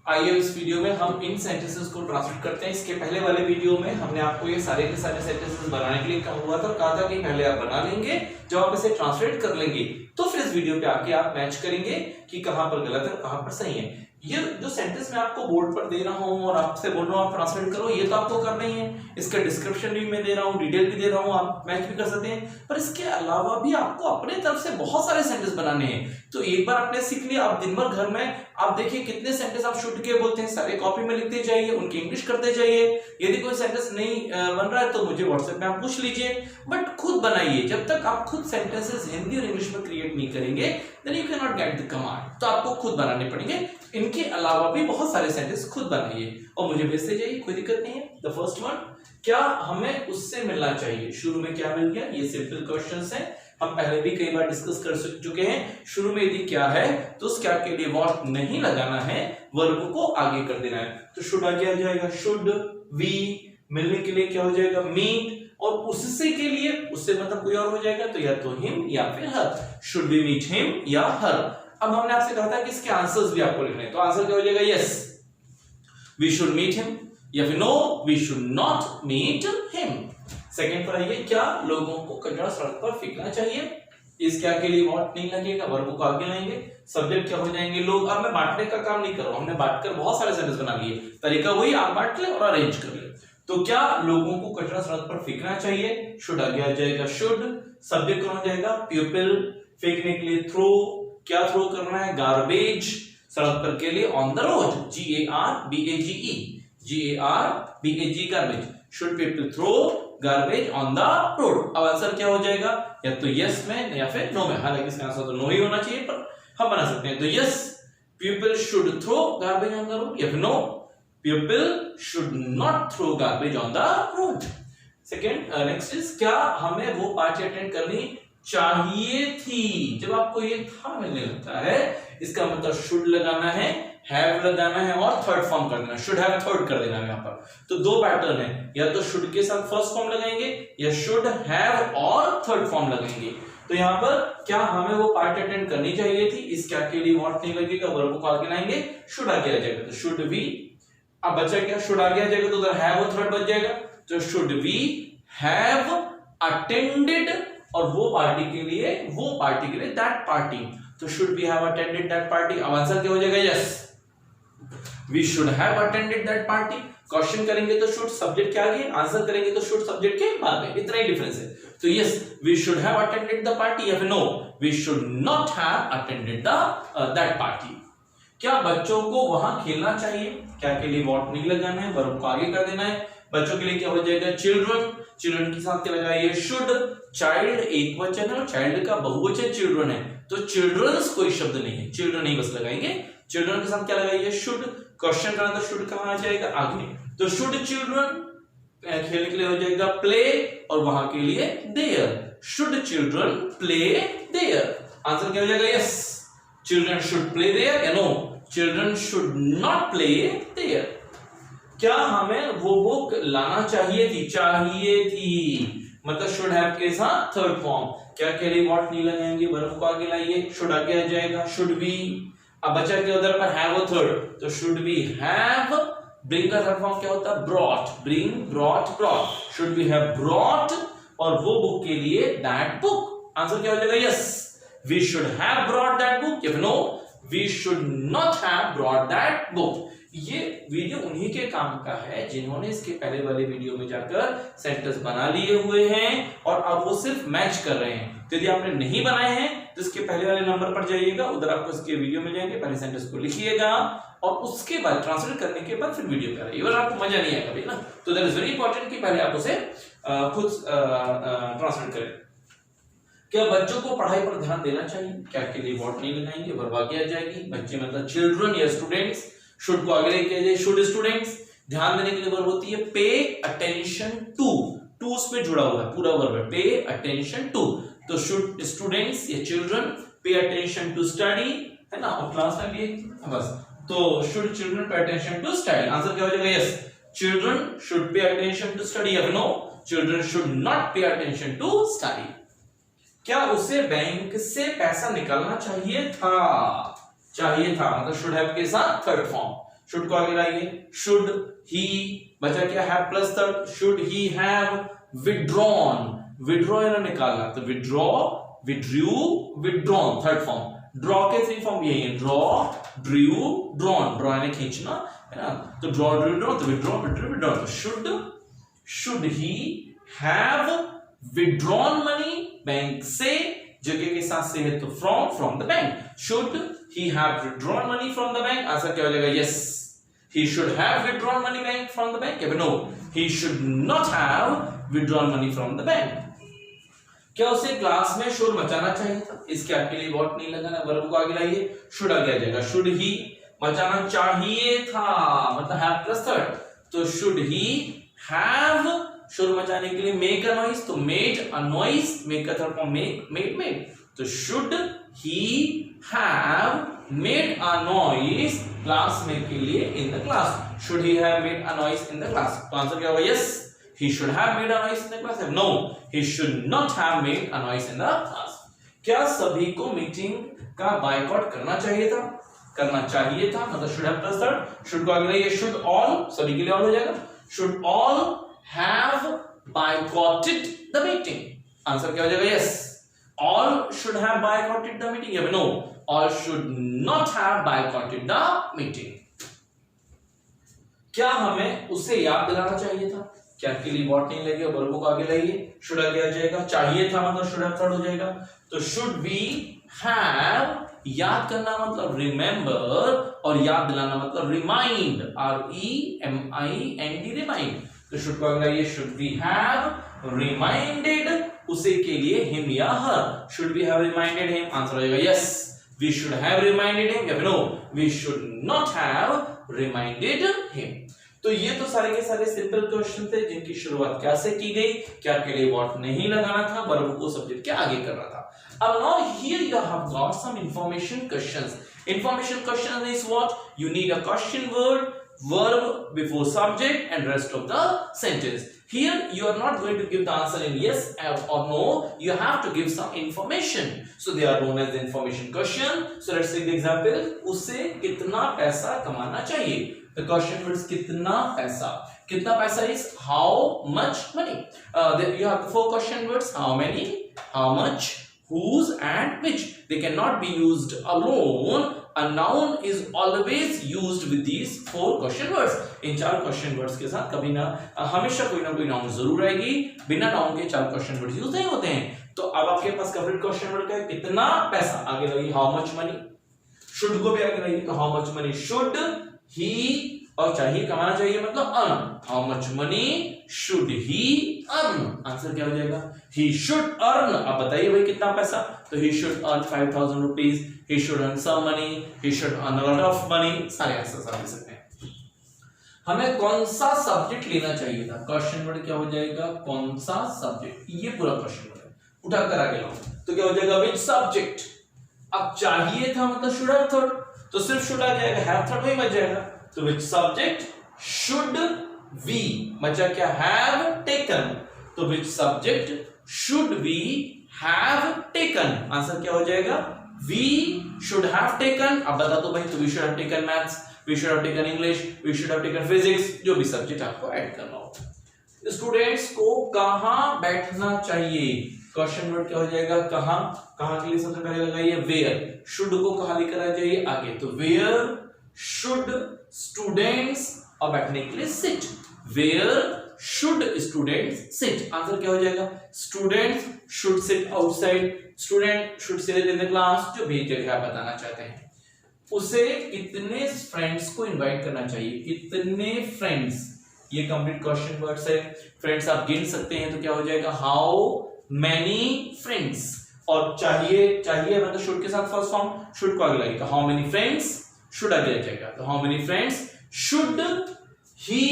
आइए इस वीडियो में हम इन सेंटेंसेस को ट्रांसलेट करते हैं। इसके पहले वाले वीडियो में हमने आपको ये सारे के सारे सेंटेंसेस बनाने के लिए कहा हुआ था, कहा था कि पहले आप बना लेंगे, जब आप इसे ट्रांसलेट कर लेंगे तो फिर इस वीडियो पे आके आप मैच करेंगे कि कहां पर गलत है कहां पर सही है। ये जो सेंटेंस मैं आपको बोर्ड पर दे रहा हूं और आपसे बोल रहा हूं आप ट्रांसलेट करो, ये तो आपको करना ही है। इसका डिस्क्रिप्शन भी मैं दे रहा हूं, डिटेल भी दे रहा हूं, आप मैच भी कर सकते हैं। पर इसके अलावा भी आपको अपने तरफ से बहुत सारे सेंटेंस बनाने हैं। तो एक बार आपने सीख लिया, आप दिन भर घर में आप देखिए कितने सेंटेंस आप शुद्ध के बोलते हैं, सारे कॉपी में लिखते जाइए, उनकी इंग्लिश करते जाइए। यदि कोई सेंटेंस नहीं बन रहा है तो मुझे व्हाट्सएप में आप पूछ लीजिए, बट खुद बनाइए। जब तक आप खुद सेंटेंसेस हिंदी और इंग्लिश में क्रिएट नहीं करेंगे then you can not get the command. तो आपको खुद बनाने पड़ेंगे। इनके अलावा भी बहुत सारे सेंटेंस खुद बनाइए और मुझे भेजते जाइए, कोई दिक्कत नहीं है। द फर्स्ट वन, क्या हमें उससे मिलना चाहिए? शुरू में क्या मिल गया? ये सिंपल क्वेश्चंस हैं, हम पहले भी कई बार डिस्कस कर चुके हैं। शुरू में यदि क्या है तो उस क्या के लिए व्हाट नहीं लगाना है, वर्ब को आगे कर देना है। तो शुड आगे आ जाएगा शुड, वी मिलने के लिए क्या हो जाएगा मीट, और उससे के लिए उससे मतलब कोई और हो जाएगा तो या तो हिम या फिर हर। शुड वी मीट हिम या हर। अब हमने आपसे कहा था कि इसके आंसर्स भी आपको लिखने हैं, तो आंसर क्या हो जाएगा? Yes we should meet him, या फिर no we should not meet him. Second पर आइए, क्या लोगों को कचरा सड़क पर फेंकना चाहिए? इस क्या के लिए व्हाट नहीं लगेगा, वर्ब को आगे लाएंगे। सब्जेक्ट क्या हो जाएंगे? लोग। अब मैं बांटने का काम नहीं कर रहा हूं, हमने बांटकर बहुत सारे सेंटेंस बना लिए, तरीका वही, आप बांट ले और अरेंज कर ले। तो क्या लोगों को कचरा सड़क पर फेंकना चाहिए? शुड आगे आ जाएगा शुड। सब्जेक्ट कौन हो जाएगा? पीपल। फेंकने के लिए थ्रो, क्या थ्रो करना है? गार्बेज। सड़क पर के लिए on the road, GARBAGE, GARBAGE garbage. Should people throw garbage on the road. अब आंसर क्या हो जाएगा? या तो यस में या फिर नो में। हालांकि इसका आंसर तो नो ही होना चाहिए, पर हम बना सकते हैं। तो yes people should throw garbage on the road, या फिर no people should not throw garbage on the road. Second, next is, क्या हमें वो पार्टी अटेंड करनी चाहिए थी? जब आपको ये था मिलने लगता है, इसका मतलब शुड लगाना है, हैव लगाना है और थर्ड फॉर्म कर देना, शुड हैव थर्ड कर देना है यहाँ पर। तो दो पैटर्न है, या तो शुड के साथ फर्स्ट फॉर्म लगाएंगे या शुड हैव और थर्ड फॉर्म लगाएंगे। तो यहाँ पर क्या हमें वो पार्टी अटेंड करनी चाहिए थी, इस क्या के लिए व्हाट नहीं लगेगा, वर्ब को आगे लाएंगे, शुड आगे आ जाएगा। तो शुड वी, अब बचा क्या? शुड आगे आ जाएगा तो उधर हैव और थर्ड बच जाएगा। तो शुड वी हैव अटेंडेड, और वो पार्टी के लिए दैट पार्टी। तो should we have attended that party. अब आंसर क्या हो जाएगा? Yes we should have attended that party. Question करेंगे तो शुड सब्जेक्ट के आगे, आंसर करेंगे तो शुड सब्जेक्ट के बाद में, इतना ही डिफरेंस है। तो yes we should have attended the party, या फिर no we should not have attended that party. क्या बच्चों को वहां खेलना चाहिए? क्या के लिए व्हाट नहीं लगाना है, वर्ब को आगे कर देना है। बच्चों के लिए क्या हो जाएगा? चिल्ड्रन। चिल्ड्रन के साथ क्या लगाइए? शुड। चाइल्ड एक वचन है और चाइल्ड का बहुवचन चिल्ड्रन है, तो चिल्ड्रंस कोई शब्द नहीं है, चिल्ड्रन ही बस लगाएंगे। चिल्ड्रन के साथ क्या लगाइए? शुड। क्वेश्चन करना तो शुड कहां आ जाएगा? आगे। तो शुड चिल्ड्रन खेलने के लिए हो जाएगा प्ले, और वहां के लिए there. Should children play there. Answer क्या हो जाएगा? Yes children should play there, या no children should not play there. क्या हमें वो बुक लाना चाहिए थी? चाहिए थी मतलब शुड हैव के साथ थर्ड फॉर्म। क्या के लिए व्हाट नहीं लगाएंगे, वर्ब को आगे लाइए, शुड आगे आ जाएगा, शुड बी। अब बचा के उधर पर हैव और थर्ड, तो शुड बी हैव। ब्रिंग का थर्ड फॉर्म क्या होता है? Brought. Bring, brought, brought. Should be have brought, और वो बुक के लिए दैट बुक। आंसर क्या हो जाएगा? Yes we should have brought that book, या no we should not have brought that book. ये वीडियो उन्हीं के काम का है जिन्होंने इसके पहले वाले वीडियो में जाकर सेंटेंस बना लिए हुए हैं और अब वो सिर्फ मैच कर रहे हैं। तो यदि आपने नहीं बनाए हैं तो इसके पहले वाले नंबर पर जाइएगा, उधर आपको इसके वीडियो मिल जाएंगे, पहले सेंटेंस को लिखिएगा और उसके बाद ट्रांसलेट करने के बाद फिर वीडियो कराइए, वरना आपको मजा नहीं आएगा भाई ना। तो दैट इज वेरी इंपॉर्टेंट कि पहले आप उसे खुद ट्रांसलेट करें। क्या बच्चों को पढ़ाई पर ध्यान देना चाहिए? क्या के लिए व्हाट नहीं लगाएंगे, वर्ब आगे आ जाएगी। बच्चे मतलब चिल्ड्रन या स्टूडेंट्स। शुड को आगे लेके जाइए, शुड स्टूडेंट्स। ध्यान देने के लिए वर्ब होती है पे अटेंशन टू। टू उसमें जुड़ा हुआ है, पूरा वर्ब है, पे अटेंशन टू। तो शुड स्टूडेंट्स या children pay attention to study, है ना, और क्लास में भी बस। तो should children pay attention to study. Answer क्या हो जाएगा? Yes children should pay attention to study, या no children should not pay attention to study. क्या उसे बैंक से पैसा निकालना चाहिए था? चाहिए था मतलब शुड हैव के साथ थर्ड फॉर्म। शुड को आगे लाइए, शुड ही, बचा क्या है plus third, should he have withdrawn, withdraw इन्होंने निकालना, तो withdraw, withdrew, withdrawn, third form. Draw के 3 फॉर्म यही है, ड्रॉ, ड्रू, ड्रॉन, ड्रॉ यानी खींचना है ना, तो ड्रॉ, ड्रू, ड्रॉ, तो विड्रॉ, विड्रू, विड्रॉन, तो should he have withdrawn money bank से, जगह के साथ से है तो from the bank, should he have withdrawn money from the bank, answer क्या हो जाएगा, yes, he should have withdrawn money bank from the bank, no, he should not have withdrawn money from the bank। क्या उसे class में शोर मचाना चाहिए था, इसके आपके लिए वॉट नहीं लगाना, वर्ब को आगे लाइए, शुड आगे आ जाएगा, शुड ही मचाना चाहिए था, मतलब हैव प्लस थर्ड, तो शुड ही हैव शोर मचाने के लिए मेक अ नॉइज, तो मेड अ नॉइज, मेक का थर्ड फॉर्म मेड, तो should he have made a noise class में के लिए in the class, should he have made a noise in the class, तो आंसर क्या होगा, yes, he should have made a noise in the class, no, he should not have made a noise in the class। क्या सभी को meeting का boycott करना चाहिए था, मतलब should have plus third, should को आगे लाइए, should all, सभी के लिए all हो जाएगा, should all have boycotted the meeting, answer क्या हो जाएगा, yes, all should have boycotted the meeting, या no, all should not have boycotted the meeting। क्या हमें उसे याद दिलाना चाहिए था, क्या के लिए वॉट नहीं लगेगा, वर्ब को आगे लाइए, शुड आगे आ जाएगा, चाहिए था मतलब शुड हैव थर्ड हो जाएगा, तो शुड वी हैव, याद करना मतलब रिमेंबर, और याद दिलाना मतलब रिमाइंड, REMIND, रिमाइंड, तो शुड को आगे लाइए, शुड वी हैव रिमाइंडेड उसे के लिए हिम या her, should we have reminded him, answer हो जाएगा yes, we should have reminded him, या no, we should not have reminded him। तो ये तो सारे के सारे सिंपल क्वेश्चन थे जिनकी शुरुआत कैसे की गई, क्या के लिए व्हाट नहीं लगाना था, वर्ब को सब्जेक्ट के आगे करना था। अब now here you have got some information questions। Information question is what? You need a question word, verb before subject and rest of the sentence। Here you are not going to give the answer in yes or no, you have to give some information, so they are known as the information question। So let's take the example, उसे कितना पैसा कमाना चाहिए, the question words कितना पैसा is how much money, you have 4 question words, how many, how much, whose and which, they cannot be used alone, a noun is always used with these 4 question words। In 4 question words के साथ कभी ना हमेशा कोई ना कोई noun जरूर आएगी, बिना नाउन के 4 question words यूज नहीं होते हैं। तो अब आपके पास कम्प्लीट क्वेश्चन वर्ड क्या है, कितना पैसा, आगे लगी हाउ मच मनी, शुड को भी आगे लगी, तो how much money should he, और चाहिए कमाना चाहिए मतलब earn, how much money should he earn, answer क्या हो जाएगा, ही शुड अर्न। अब बताइए भाई कितना पैसा, तो he should earn 5000 rupees, he should earn some money, he should earn a lot of money, सारे आंसर्स आप दे सकते हैं। हमें कौन सा सब्जेक्ट लेना चाहिए था, क्वेश्चन वर्ड क्या हो जाएगा, कौन सा सब्जेक्ट, ये पूरा क्वेश्चन वर्ड है, उठाकर आगे लाओ, तो क्या हो जाएगा विच सब्जेक्ट। अब चाहिए था मतलब शुड हैव थर्ड, तो सिर्फ शुड आ जाएगा, हैव थर्ड वही बच जाएगा, तो विच सब्जेक्ट शुड वी, बचा क्या हैव टेकन, तो which subject should we have taken, answer क्या हो जाएगा, we should have taken। अब बता दो भाई, तो we should have taken maths, we should have taken English, we should have taken physics, जो भी सब्जेक्ट आपको ऐड करना हो। स्टूडेंट्स को कहाँ बैठना चाहिए, क्वेश्चन वर्ड क्या हो जाएगा, कहाँ के लिए सबसे पहले लगाइए वेयर, शुड को कहाँ लेकर आ जाइए आगे, तो वेयर शुड स्टूडेंट्स, और बैठने के लिए sit, where should students sit, answer क्या हो जाएगा, students should sit outside, student should sit in the class, जो भी जगह आप बताना चाहते हैं। उसे कितने फ्रेंड्स को इनवाइट करना चाहिए, कितने फ्रेंड्स, ये कंप्लीट क्वेश्चन वर्ड्स है, फ्रेंड्स आप गिन सकते हैं, तो क्या हो जाएगा हाउ मेनी फ्रेंड्स, और चाहिए मतलब शुड के साथ फर्स्ट फॉर्म, शुड को आगे लगेगा, हाउ मेनी फ्रेंड्स शुड आगे जाएगा, तो how many friends should he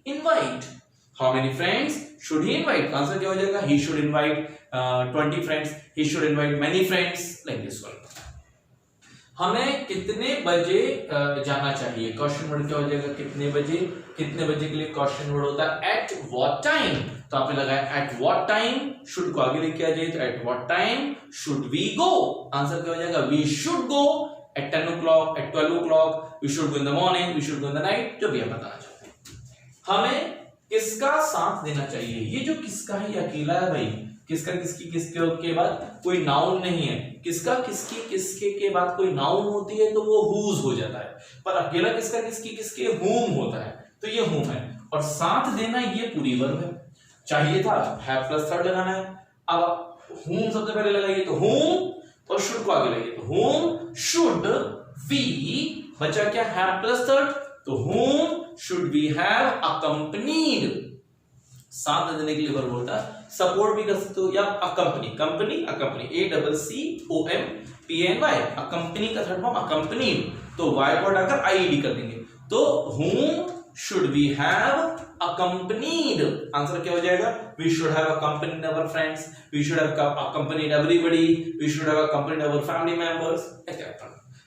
invite, how many friends should he invite, answer क्या हो जाएगा, he should invite 20 friends, he should invite many friends, like this one। हमें कितने बजे जाना चाहिए, क्वेश्चन वर्ड क्या हो जाएगा, कितने बजे के लिए क्वेश्चन वर्ड होता है at what time, तो आपने लगाया at what time, should को आगे लेके आ जाइए, तो at what time should we go, answer क्या हो जाएगा, we should go at 10 o'clock, at 12 o'clock, we should go in the morning, we should go in the night, जो भी आप बताना चाहते हैं। हमें किसका साथ देना चाहिए? ये जो किसका है ये अकेला है भाई, किसका किसकी किसके के बाद कोई नाउन नहीं है। किसका किसकी किसके के बाद कोई नाउन होती है तो वो whose हो जाता है, पर अकेला किसका किसकी किसके whom होता है, तो ये whom है। और साथ देना ये पूरी वर्ब है। चाहिए था have प्लस थर्ड लगाना है, अब whom सबसे पहले लगाइए तो whom और should को आगे लगाइए तो whom should we, बचा क्या have प्लस थर्ड, तो whom should we have accompanied, साथ देने के लिए वर्ब होता है। सपोर्ट भी कर सकते हो या अकंपनी, कंपनी अकंपनी, ACCOMPANY, अकंपनी का थर्ड फॉर्म अकंपनीड, तो वाई को हटाकर IED कर देंगे, तो whom should we have accompanied, answer क्या हो जाएगा? we should have accompanied our friends, we should have accompanied everybody, we should have accompanied our family members, etc.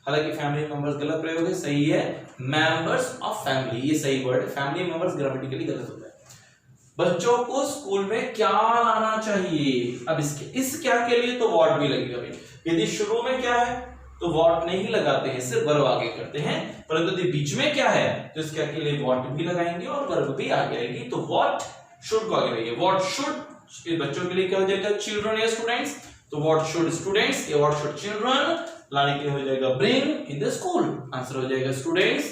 हालांकि फैमिली मेंबर्स गलत प्रयोग है, सही है मेंबर्स ऑफ फैमिली, ये सही वर्ड है। फैमिली मेंबर्स ग्रामेटिकली गलत होता है। बच्चों को स्कूल में क्या लाना चाहिए? अब इस क्या के लिए तो व्हाट भी लगेगा भाई। यदि शुरू में क्या है तो व्हाट नहीं लगाते हैं, सिर्फ वर्ब आगे करते हैं, परंतु यदि बीच में क्या है तो इस क्या के लिए व्हाट भी लगाएंगे और वर्ब भी आगे आएगी, तो व्हाट शुड को आगे लगाएंगे। व्हाट शुड बच्चों के लिए क्या हो जाएगा? चिल्ड्रन या स्टूडेंट्स, तो व्हाट शुड स्टूडेंट्स या व्हाट शुड चिल्ड्रन लाने के लिए हो जाएगा bring in the school, answer हो जाएगा स्टूडेंट्स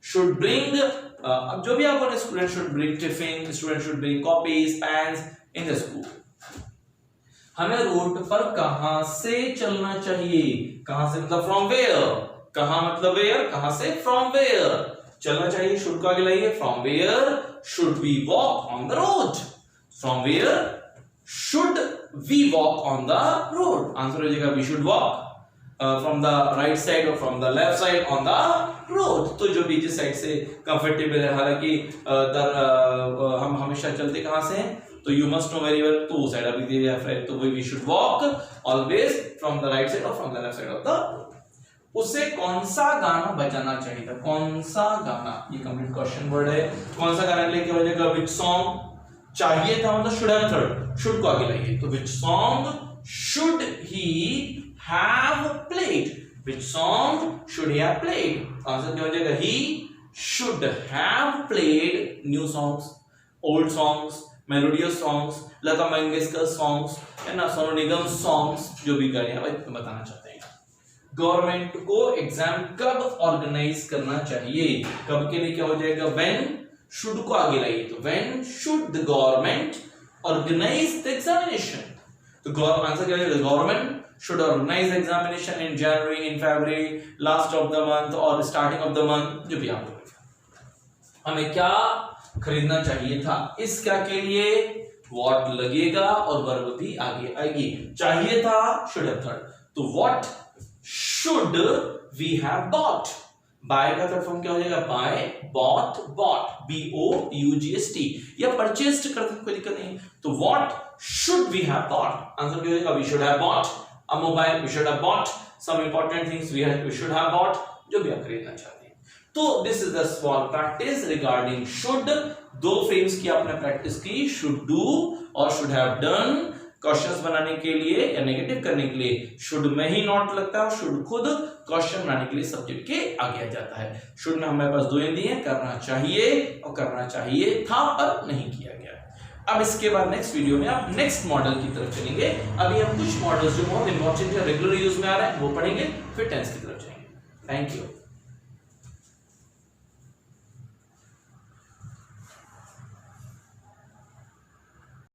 शुड ब्रिंग। अब जो भी आपने student should bring tiffin, student should bring copies pens in the school. हमें रोड पर कहां से चलना चाहिए? कहां से मतलब फ्रॉम वेयर, कहां मतलब वेयर, कहां से फ्रॉम वेयर चलना चाहिए, शुड को आगे लाइए, from where should we walk on the road, from where should we walk on the road, answer हो जाएगा we should walk from the right side और from the left side on the road, तो जो भी जिस side से comfortable है। हालांकि हम हमेशा चलते कहां से हैं, तो you must know very well, तो वो साइड अभी दिया है, तो we should walk always from the right side और from the left side of the road. उसे कौन सा गाना बजाना चाहिए था? कौन सा गाना, ये कंप्लीट क्वेश्चन वर्ड है। कौन सा गाना लेके हो जाएगा? विच सॉन्ग चाहिए था मतलब शुड हैव थर्ड, शुड को आगे लाइए, तो which song should he have played, which song should he have played, answer क्या हो जाएगा? he should have played new songs, old songs, melodious songs, Lata Mangeshkar songs है ना, सोनू निगम songs, जो भी गाने हैं बताना चाहते हैं। गवर्नमेंट को एग्जाम कब ऑर्गेनाइज करना चाहिए? कब के लिए क्या हो जाएगा? when should को आगे लाइए, तो when should the government organize the examination, तो आंसर क्या हो जाएगा? Government should organize examination in January, in February, last of the month or starting of the month, जो भी आप बोलेंगे। हमें क्या खरीदना चाहिए था? इस क्या के लिए what लगेगा और वर्ब भी आगे आएगी। चाहिए था should have third, तो what should we have bought, buy का थर्ड फॉर्म क्या हो जाएगा? buy, bought, bought, BOUGST, या purchased करते कोई दिक्कत नहीं, तो what should we have bought, answer क्या हो जाएगा? we should have bought a mobile, we should have bought some important things, we should have bought, जो भी आप खरीदना चाहते हैं। तो this is the small practice regarding should। दो फ्रेम्स की आपने प्रैक्टिस की, should do और should have done। क्वेश्चंस बनाने के लिए या नेगेटिव करने के लिए should में ही नॉट लगता है, should खुद क्वेश्चन बनाने के लिए सब्जेक्ट के आगे आ जाता है। should में हमारे पास दो हिंदी है, करना चाहिए और करना चाहिए था पर नहीं किया गया। अब इसके बाद नेक्स्ट वीडियो में आप नेक्स्ट मॉडल की तरफ चलेंगे। अभी हम कुछ मॉडल्स जो बहुत इंपॉर्टेंट है, रेगुलर यूज में आ रहे हैं, वो पढ़ेंगे, फिर टेंस की तरफ जाएंगे। Thank you.